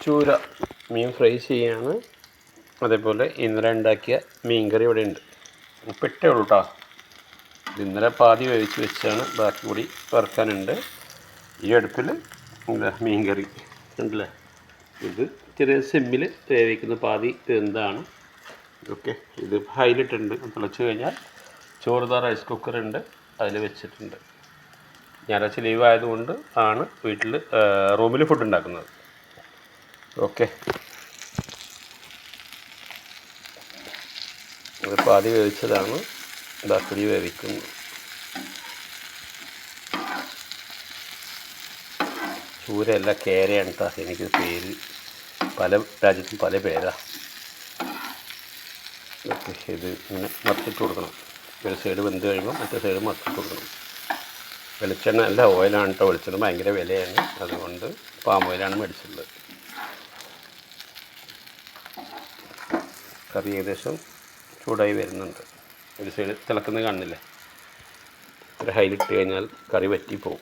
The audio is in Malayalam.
ചൂര മീൻ ഫ്രൈ ചെയ്യാണ്. അതേപോലെ ഇന്നലെ ഉണ്ടാക്കിയ മീൻ കറി ഇവിടെ ഉണ്ട്. ഉപ്പിട്ടേ ഉള്ളൂ കേട്ടോ. ഇന്നലെ പാതി വേവിച്ച് വെച്ചാണ്, ബാക്കി കൂടി വറുക്കാനുണ്ട്. ഈ അടുപ്പിൽ മീൻ കറി ഉണ്ടല്ലേ. ഇത് ചെറിയ സിമ്മിൽ വേവിക്കുന്ന പാതി എന്താണ്. ഓക്കെ, ഇത് ഹൈലിട്ടുണ്ട്. തിളച്ച് കഴിഞ്ഞാൽ ചോറുതാ റൈസ് കുക്കറുണ്ട്, അതിൽ വെച്ചിട്ടുണ്ട്. ഞായറാഴ്ച ലീവ് ആയതുകൊണ്ട് ആണ് വീട്ടിൽ റൂമിൽ ഫുഡ് ഉണ്ടാക്കുന്നത്. ഓക്കെ, അത് പാതി വേവിച്ചതാണ്, ബാക്കി വേവിക്കുന്നു. ചൂരയല്ല, കേരയാണ് കേട്ടോ. എനിക്ക് പേര് പല രാജ്യത്തും പല പേരാണ്. ഓക്കെ, ഇത് ഇങ്ങനെ മറിച്ചിട്ട് കൊടുക്കണം. ഒരു സൈഡ് വെന്ത് കഴിയുമ്പോൾ മറ്റേ സൈഡ് മറിച്ചിട്ട് കൊടുക്കണം. വെളിച്ചെണ്ണ അല്ല, ഓയിലാണ് കേട്ടോ. വെളിച്ചെണ്ണ ഭയങ്കര വിലയാണ്, അതുകൊണ്ട് പാം ഓയിലാണ് മേടിച്ചിട്ടുള്ളത്. കറി ഏകദേശം ചൂടായി വരുന്നുണ്ട്. ഒരു സൈഡ് തിളക്കുന്നത് കാണുന്നില്ലേ. ഒരു ഹൈലിട്ട് കഴിഞ്ഞാൽ കറി വറ്റി പോകും.